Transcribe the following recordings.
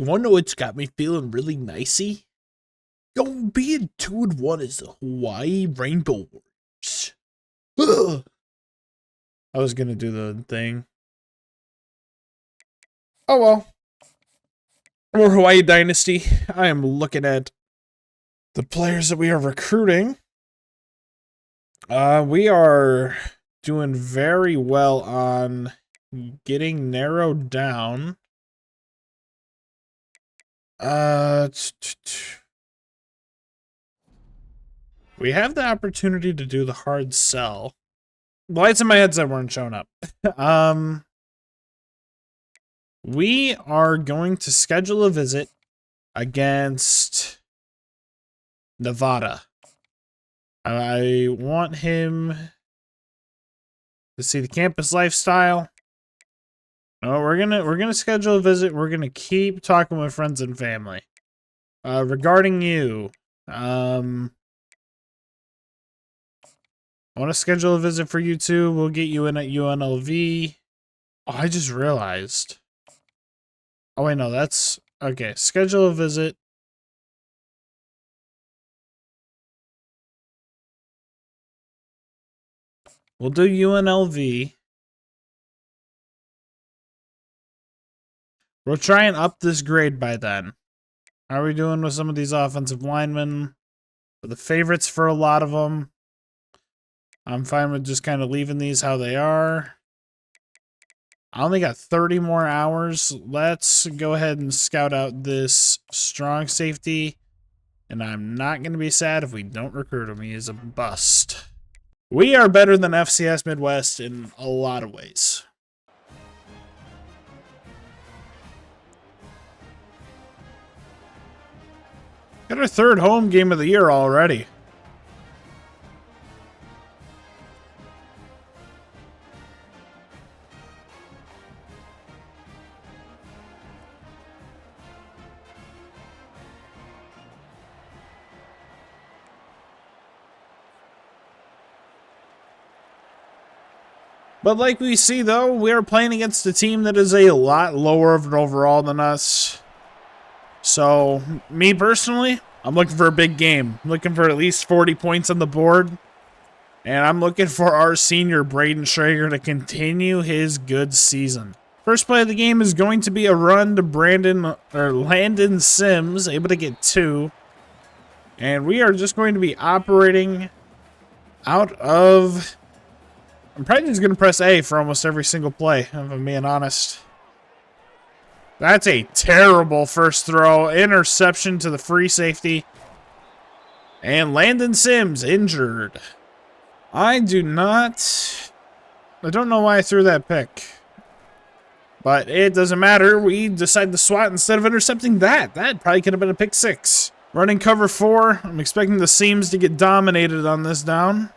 You wanna know what's got me feeling really nicey? Yo, being 2-1 is the Hawaii Rainbow Warriors. Ugh. I was gonna do the thing. Oh well. We're Hawaii Dynasty. I am looking at the players that we are recruiting. We are doing very well on getting narrowed down. We have the opportunity to do the hard sell. The lights in my headset weren't showing up. We are going to schedule a visit against Nevada. I want him to see the campus lifestyle. No, we're gonna schedule a visit. We're gonna keep talking with friends and family. Regarding you, I want to schedule a visit for you too. We'll get you in at UNLV. Oh, I just realized. Oh wait, no, that's okay. Schedule a visit. We'll do UNLV. We'll try and up this grade by then. How are we doing with some of these offensive linemen? We're the favorites for a lot of them. I'm fine with just kind of leaving these how they are. I only got 30 more hours. Let's go ahead and scout out this strong safety. And I'm not going to be sad if we don't recruit him. He is a bust. We are better than FCS Midwest in a lot of ways. Got our third home game of the year already. But like we see, though, we are playing against a team that is a lot lower of an overall than us. So, me personally, I'm looking for a big game. I'm looking for at least 40 points on the board. And I'm looking for our senior, Braden Schrager, to continue his good season. First play of the game is going to be a run to Landon Sims, able to get 2. And we are just going to be operating out of... I'm probably just going to press A for almost every single play, if I'm being honest. That's a terrible first throw. Interception to the free safety. And Landon Sims injured. I don't know why I threw that pick. But it doesn't matter. We decided to swat instead of intercepting that. That probably could have been a pick 6. Running cover 4. I'm expecting the Sims to get dominated on this down.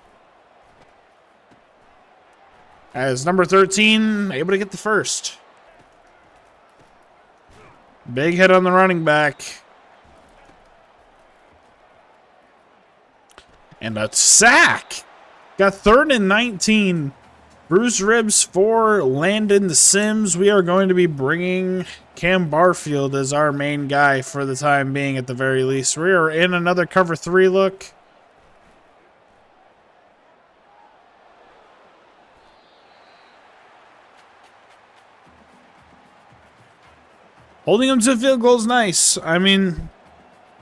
As number 13, able to get the first. Big hit on the running back. And a sack. Got 3rd and 19. Bruce ribs for Landon Sims. We are going to be bringing Cam Barfield as our main guy for the time being at the very least. We are in another cover 3 look. Holding them to a field goal is nice. I mean,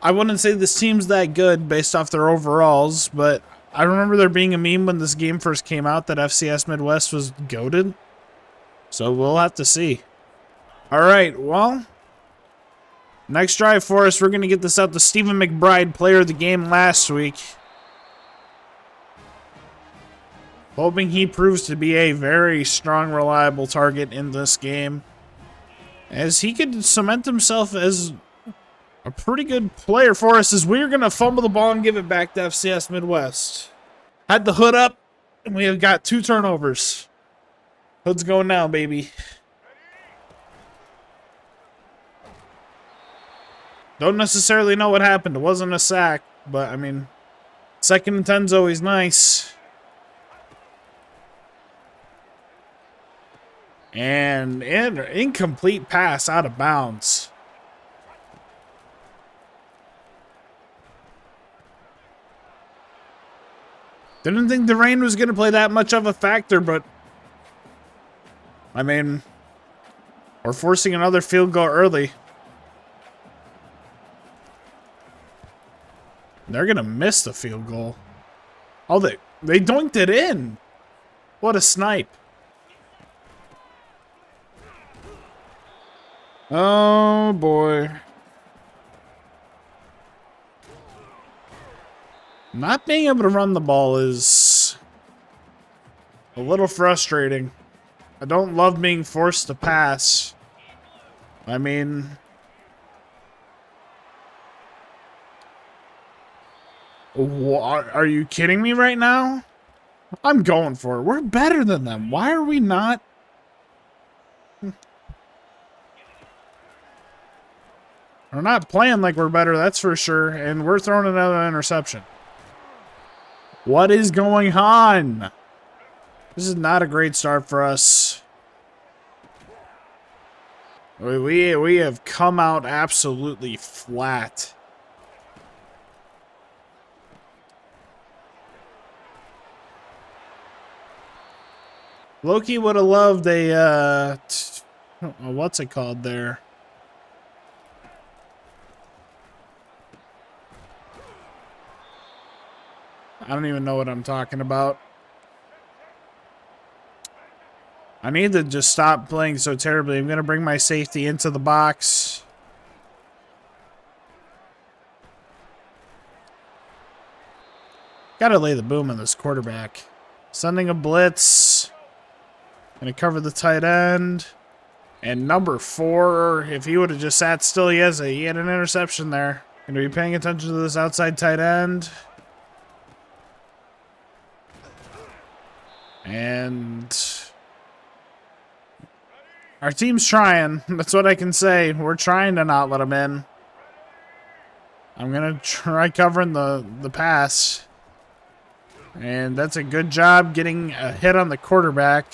I wouldn't say this team's that good based off their overalls, but I remember there being a meme when this game first came out that FCS Midwest was goated. So we'll have to see. All right, well, next drive for us, we're going to get this out to Stephen McBride, player of the game last week. Hoping he proves to be a very strong, reliable target in this game, as he could cement himself as a pretty good player for us, as we're going to fumble the ball and give it back to FCS Midwest. Had the hood up, and we have got 2 turnovers. Hood's going now, baby. Don't necessarily know what happened. It wasn't a sack, but, I mean, 2nd and 10's always nice. And an incomplete pass out of bounds. Didn't think the rain was going to play that much of a factor, but I mean, we're forcing another field goal early. They're going to miss the field goal. Oh, they doinked it in. What a snipe. Oh, boy. Not being able to run the ball is a little frustrating. I don't love being forced to pass. I mean, what, are you kidding me right now? I'm going for it. We're better than them. Why are we not? We're not playing like we're better, that's for sure. And we're throwing another interception. What is going on? This is not a great start for us. We have come out absolutely flat. Loki would have loved a, what's it called there? I don't even know what I'm talking about. I need to just stop playing so terribly. I'm going to bring my safety into the box. Got to lay the boom on this quarterback. Sending a blitz. Going to cover the tight end. And number 4, if he would have just sat still, he had an interception there. Going to be paying attention to this outside tight end. And our team's trying. That's what I can say. We're trying to not let him in. I'm going to try covering the pass. And that's a good job getting a hit on the quarterback.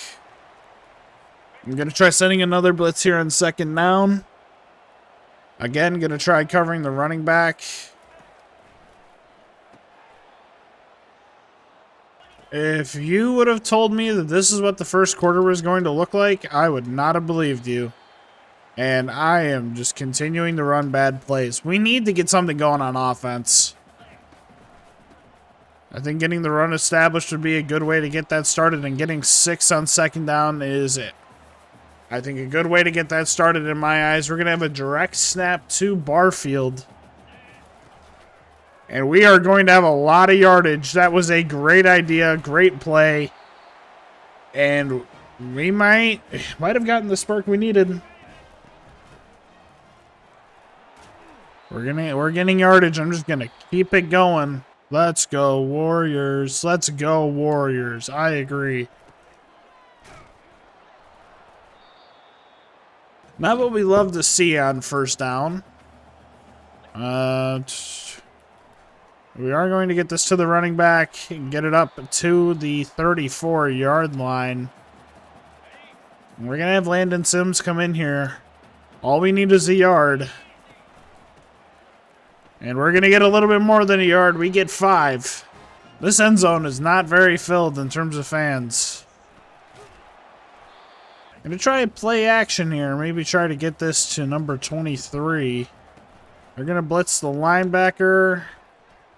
I'm going to try sending another blitz here on second down. Again, going to try covering the running back. If you would have told me that this is what the first quarter was going to look like, I would not have believed you. And I am just continuing to run bad plays. We need to get something going on offense. I think getting the run established would be a good way to get that started, and getting 6 on second down is it. I think a good way to get that started in my eyes. We're going to have a direct snap to Barfield. And we are going to have a lot of yardage. That was a great idea, great play. And we might have gotten the spark we needed. We're getting yardage. I'm just going to keep it going. Let's go, Warriors. Let's go, Warriors. I agree. Not what we love to see on first down. We are going to get this to the running back and get it up to the 34-yard line. We're going to have Landon Sims come in here. All we need is a yard. And we're going to get a little bit more than a yard. We get 5. This end zone is not very filled in terms of fans. Going to try play action here. Maybe try to get this to number 23. They're going to blitz the linebacker.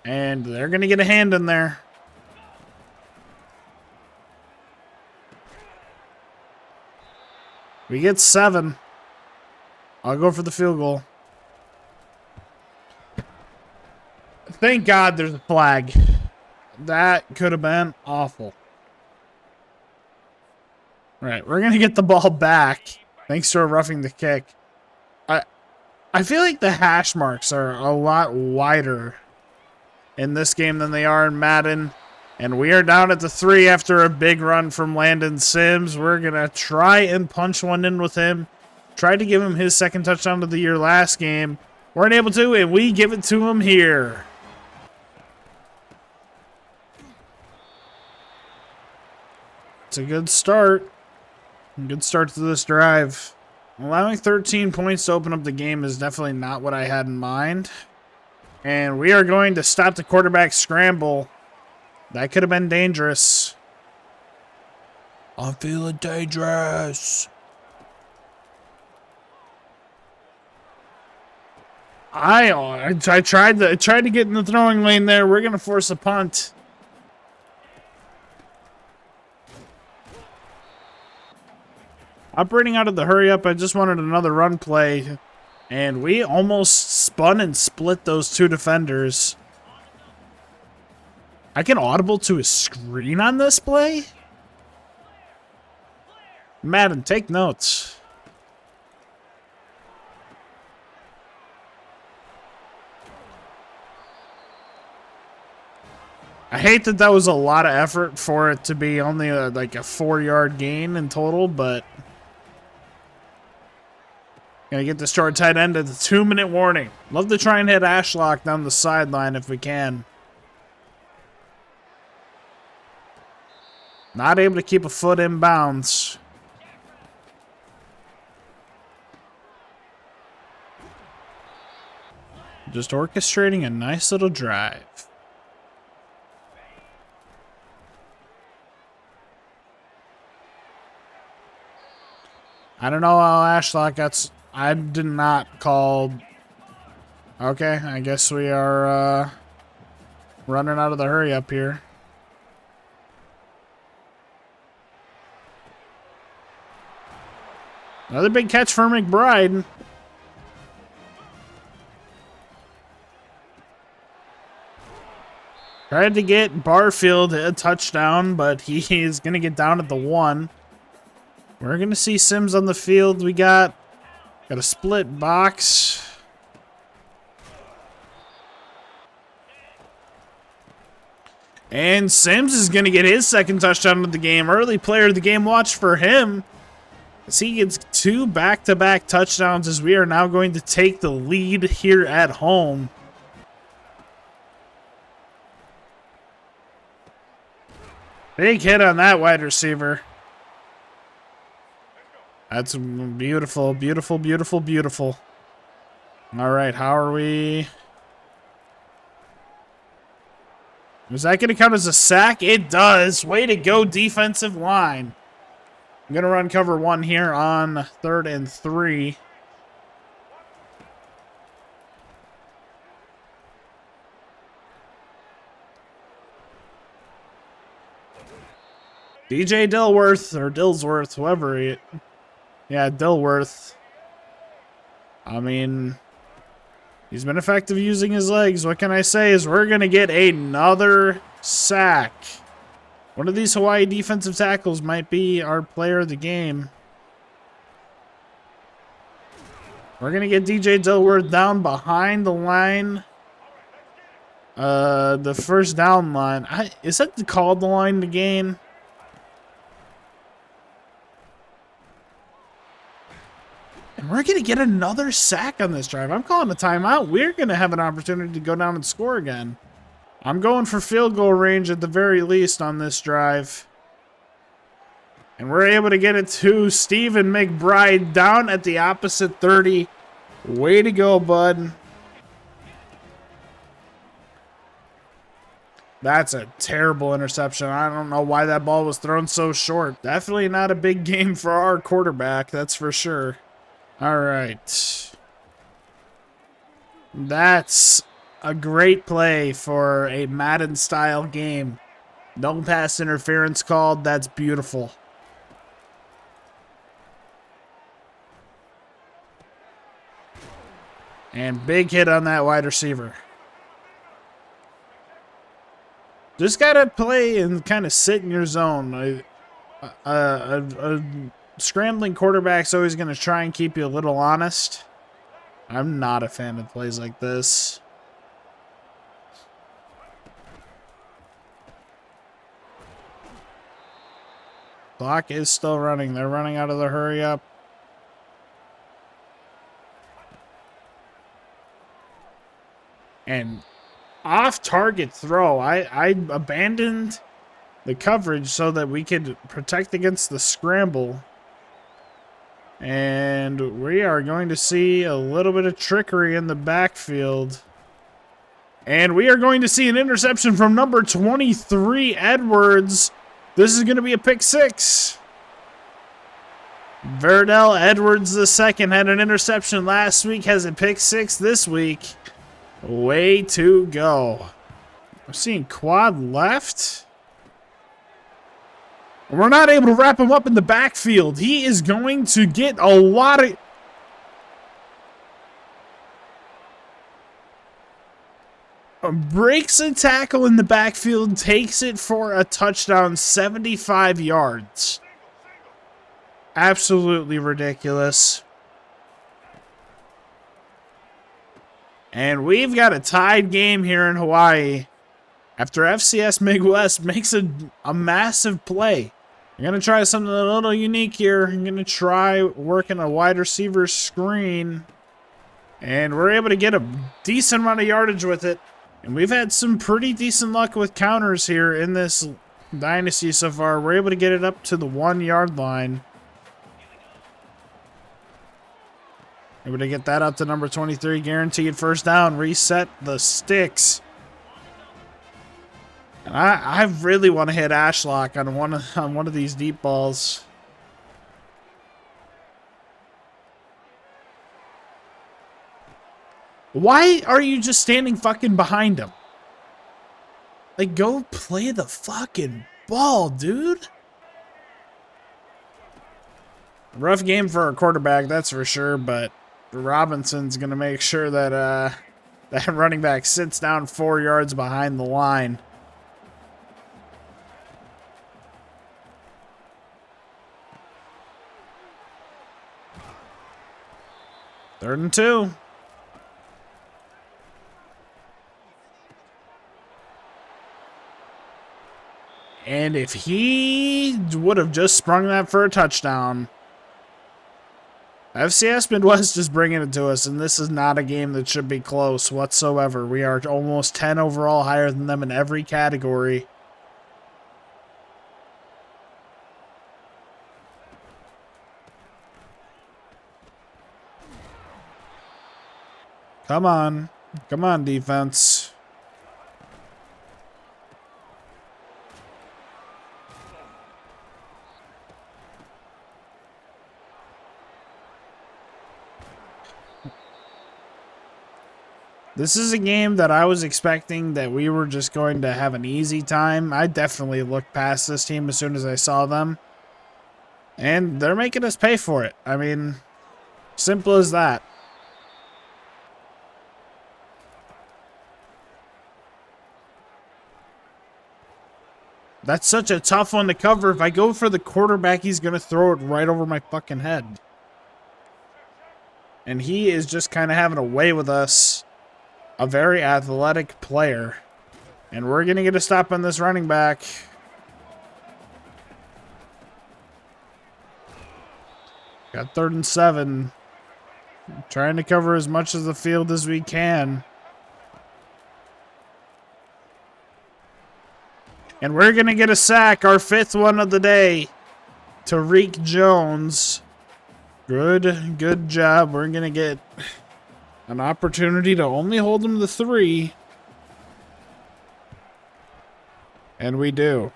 And they're going to get a hand in there. We get 7. I'll go for the field goal. Thank God there's a flag. That could have been awful. All right, we're going to get the ball back. Thanks to roughing the kick. I feel like the hash marks are a lot wider in this game than they are in Madden. And we are down at the 3 after a big run from Landon Sims. We're going to try and punch one in with him. Tried to give him his second touchdown of the year last game. Weren't able to, and we give it to him here. It's a good start. Good start to this drive. Allowing 13 points to open up the game is definitely not what I had in mind. And we are going to stop the quarterback scramble. That could have been dangerous. I'm feeling dangerous. I tried to get in the throwing lane there. We're gonna force a punt. Operating out of the hurry up, I just wanted another run play, and we almost spun and split those two defenders. I can audible to a screen on this play? Madden, take notes. I hate that that was a lot of effort for it to be only like a 4-yard gain in total, but gonna get this short tight end at the 2-minute warning. Love to try and hit Ashlock down the sideline if we can. Not able to keep a foot in bounds. Just orchestrating a nice little drive. I don't know how Ashlock got... I did not call... Okay, I guess we are running out of the hurry up here. Another big catch for McBride. Tried to get Barfield a touchdown, but he is going to get down at the 1. We're going to see Sims on the field. We got a split box. And Sims is going to get his second touchdown of the game. Early player of the game. Watch for him, as he gets 2 back-to-back touchdowns, as we are now going to take the lead here at home. Big hit on that wide receiver. That's beautiful, beautiful, beautiful, beautiful. All right, how are we? Is that going to count as a sack? It does. Way to go, defensive line. I'm going to run cover 1 here on 3rd and 3. DJ Dilworth, or Dillsworth, whoever he... Yeah, Dilworth. I mean, he's been effective using his legs. What can I say is we're going to get another sack. One of these Hawaii defensive tackles might be our player of the game. We're going to get DJ Dilworth down behind the line. The first down line. Is that called the line to gain? And we're going to get another sack on this drive. I'm calling a timeout. We're going to have an opportunity to go down and score again. I'm going for field goal range at the very least on this drive. And we're able to get it to Stephen McBride down at the opposite 30. Way to go, bud. That's a terrible interception. I don't know why that ball was thrown so short. Definitely not a big game for our quarterback, that's for sure. All right. That's a great play for a Madden-style game. No pass interference called. That's beautiful. And big hit on that wide receiver. Just gotta play and kind of sit in your zone. A scrambling quarterback's always gonna try and keep you a little honest. I'm not a fan of plays like this. Clock is still running. They're running out of the hurry up. And off-target throw. I abandoned the coverage so that we could protect against the scramble. And we are going to see a little bit of trickery in the backfield. And we are going to see an interception from number 23, Edwards. This is going to be a pick six. Verdell Edwards II had an interception last week, has a pick six this week. Way to go. I'm seeing quad left. We're not able to wrap him up in the backfield. He is going to get a lot of... breaks a tackle in the backfield, takes it for a touchdown, 75 yards. Absolutely ridiculous. And we've got a tied game here in Hawaii after FCS Midwest makes a massive play. I'm going to try something a little unique here. I'm going to try working a wide receiver screen. And we're able to get a decent amount of yardage with it. And we've had some pretty decent luck with counters here in this Dynasty so far. We're able to get it up to the 1 yard line. Able to get that up to number 23. Guaranteed first down. Reset the sticks. And I really want to hit Ashlock on one of these deep balls. Why are you just standing fucking behind him? Like, go play the fucking ball, dude. Rough game for our quarterback, that's for sure, but Robinson's going to make sure that that running back sits down 4 yards behind the line. Third and 2. And if he would have just sprung that for a touchdown, FCS Midwest is bringing it to us, and this is not a game that should be close whatsoever. We are almost 10 overall, higher than them in every category. Come on. Come on, defense. This is a game that I was expecting that we were just going to have an easy time. I definitely looked past this team as soon as I saw them. And they're making us pay for it. I mean, simple as that. That's such a tough one to cover. If I go for the quarterback, he's going to throw it right over my fucking head. And he is just kind of having a way with us. A very athletic player. And we're going to get a stop on this running back. Got 3rd and 7. Trying to cover as much of the field as we can. And we're going to get a sack, our 5th one of the day. Tariq Jones. Good job. We're going to get an opportunity to only hold him to 3. And we do.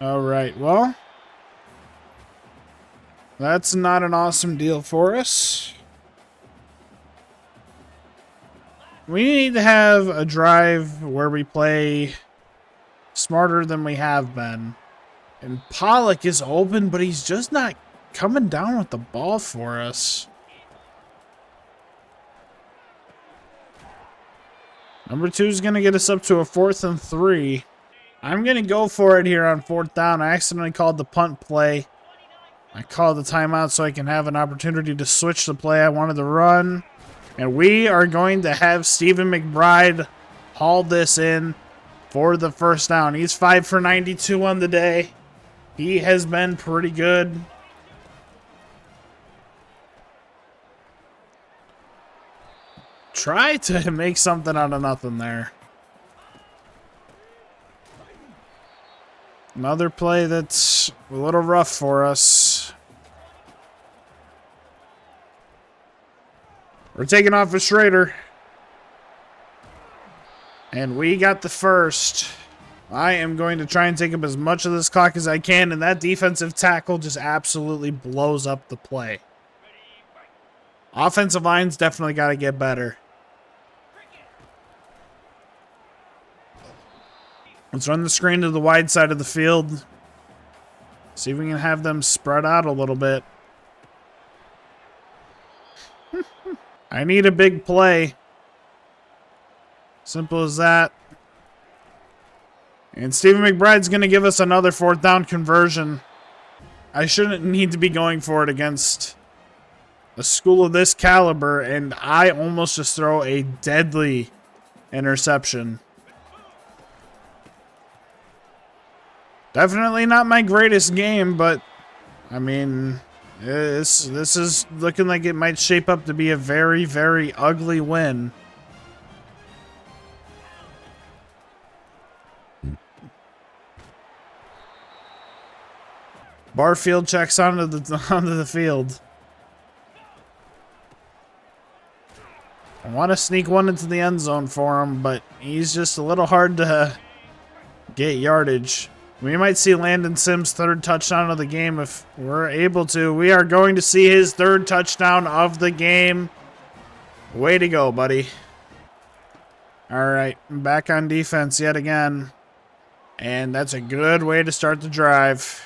Alright, well. That's not an awesome deal for us. We need to have a drive where we play smarter than we have been. And Pollock is open, but he's just not coming down with the ball for us. Number 2 is going to get us up to a 4th and 3. I'm going to go for it here on 4th down. I accidentally called the punt play. I called the timeout so I can have an opportunity to switch the play I wanted to run. And we are going to have Stephen McBride haul this in for the first down. He's 5 for 92 on the day. He has been pretty good. Try to make something out of nothing there. Another play that's a little rough for us. We're taking off a Schrader. And we got the first. I am going to try and take up as much of this clock as I can, and that defensive tackle just absolutely blows up the play. Offensive line's definitely got to get better. Let's run the screen to the wide side of the field. See if we can have them spread out a little bit. I need a big play. Simple as that. And Stephen McBride's going to give us another 4th down conversion. I shouldn't need to be going for it against a school of this caliber, and I almost just throw a deadly interception. Definitely not my greatest game, but I mean, this is looking like it might shape up to be a very, very ugly win. Barfield checks onto the field. I want to sneak one into the end zone for him, but he's just a little hard to get yardage. We might see Landon Sims' 3rd touchdown of the game if we're able to. We are going to see his 3rd touchdown of the game. Way to go, buddy. All right, back on defense yet again. And that's a good way to start the drive.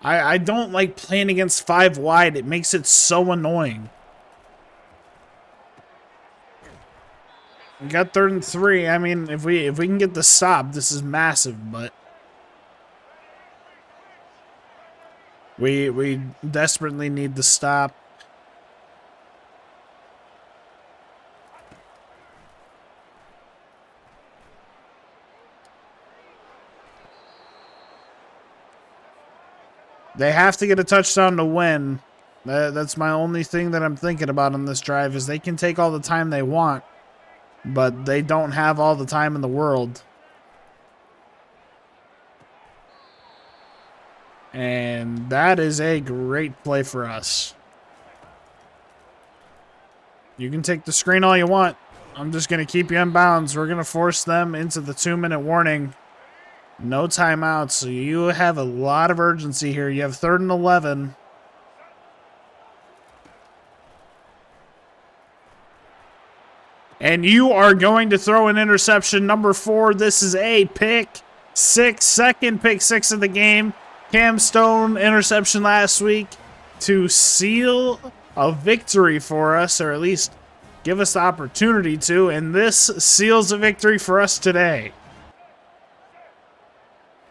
I don't like playing against 5 wide. It makes it so annoying. We got 3rd and 3. I mean, if we can get the stop, this is massive, but we desperately need the stop. They have to get a touchdown to win. That's my only thing that I'm thinking about on this drive is they can take all the time they want, but they don't have all the time in the world. And that is a great play for us. You can take the screen all you want. I'm just going to keep you in bounds. We're going to force them into the 2-minute warning. No timeouts, so you have a lot of urgency here. You have 3rd and 11. And you are going to throw an interception, number 4. This is a pick 6, second pick 6 of the game. Cam Stone interception last week to seal a victory for us, or at least give us the opportunity to, and this seals a victory for us today.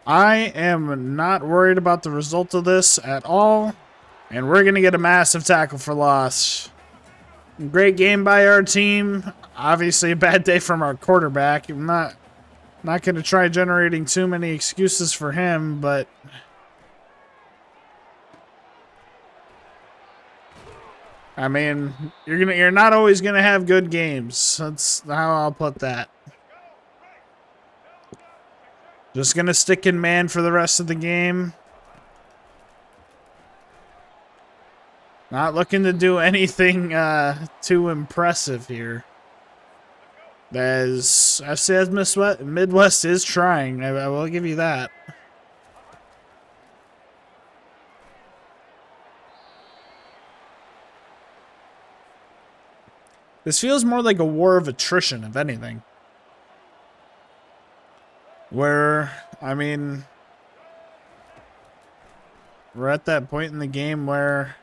I am not worried about the result of this at all, and we're going to get a massive tackle for loss. Great game by our team. Obviously a bad day from our quarterback. I'm not going to try generating too many excuses for him, but I mean, you're not always going to have good games. That's how I'll put that. Just going to stick in man for the rest of the game. Not looking to do anything too impressive here. As FCS Midwest is trying. I will give you that. This feels more like a war of attrition, if anything. Where, I mean, we're at that point in the game where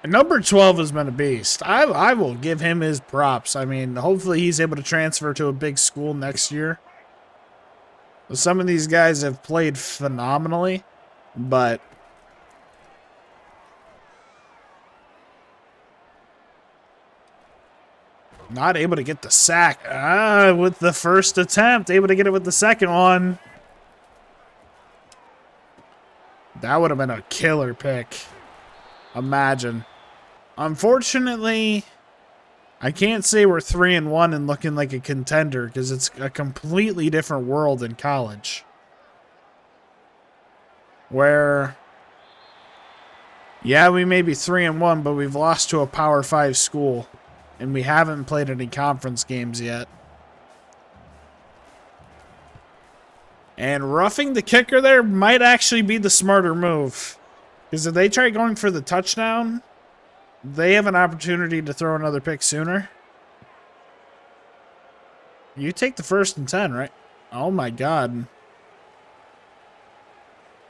number 12 has been a beast. I will give him his props. I mean, hopefully he's able to transfer to a big school next year. Some of these guys have played phenomenally, but not able to get the sack with the first attempt. Able to get it with the second one. That would have been a killer pick. Imagine. Unfortunately, I can't say we're 3-1 and looking like a contender because it's a completely different world in college. Where Yeah, we may be 3-1, but we've lost to a Power 5 school. And we haven't played any conference games yet. And roughing the kicker there might actually be the smarter move. Because if they try going for the touchdown, they have an opportunity to throw another pick sooner. You take the 1st and 10, right? Oh my god.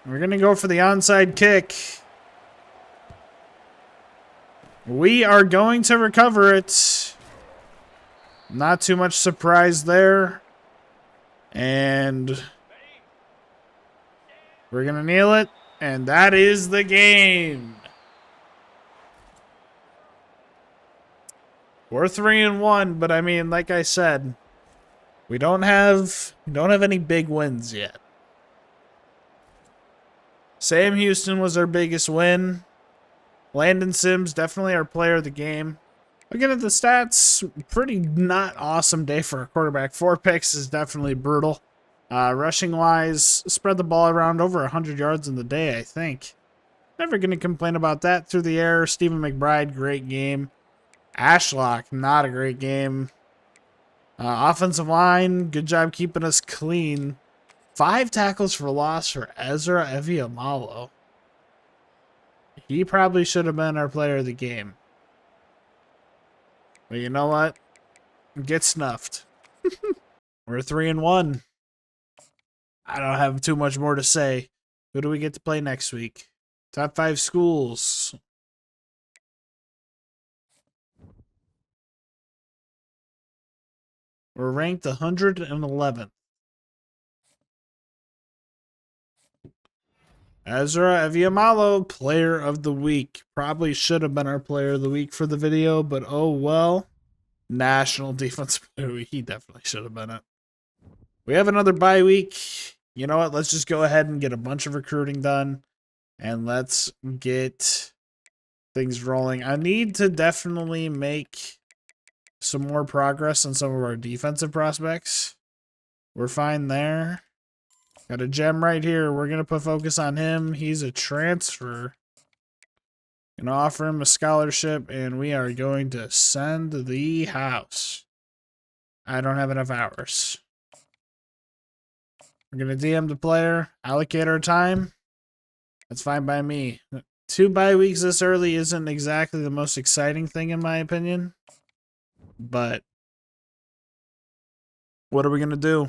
We're going to go for the onside kick. We are going to recover it. Not too much surprise there. And we're going to kneel it. And that is the game. We're 3-1, but I mean, like I said, we don't have any big wins yet. Sam Houston was our biggest win. Landon Sims, definitely our player of the game. Looking at the stats, pretty not awesome day for a quarterback. 4 picks is definitely brutal. Rushing-wise, spread the ball around over 100 yards in the day, I think. Never going to complain about that. Through the air, Stephen McBride, great game. Ashlock, not a great game. Offensive line, good job keeping us clean. 5 tackles for loss for Ezra Eviamalo. He probably should have been our player of the game. But you know what? Get snuffed. We're 3-1. I don't have too much more to say. Who do we get to play next week? Top 5 schools. We're ranked 111th. Ezra Eviamalo, player of the week. Probably should have been our player of the week for the video, but oh well. National defensive player of the week. He definitely should have been it. We have another bye week. You know what? Let's just go ahead and get a bunch of recruiting done. And let's get things rolling. I need to definitely make some more progress on some of our defensive prospects. We're fine there. Got a gem right here. We're going to put focus on him. He's a transfer. Going to offer him a scholarship, and we are going to send the house. I don't have enough hours. We're going to DM the player, allocate our time. That's fine by me. 2 bye weeks this early isn't exactly the most exciting thing in my opinion. But what are we going to do?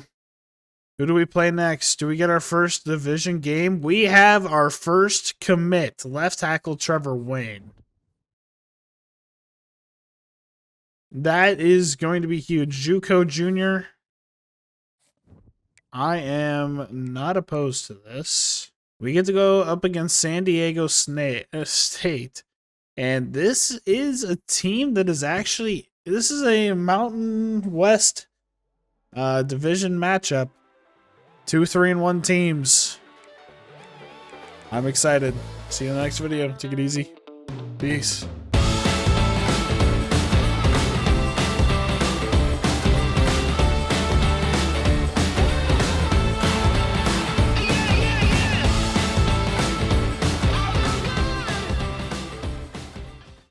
Who do we play next? Do we get our first division game? We have our first commit. Left tackle Trevor Wayne. That is going to be huge. JUCO Jr. I am not opposed to this. We get to go up against San Diego State. And this is a team that is actually... This is a Mountain West division matchup. 2 3-1 teams. I'm excited. See you in the next video. Take it easy. Peace.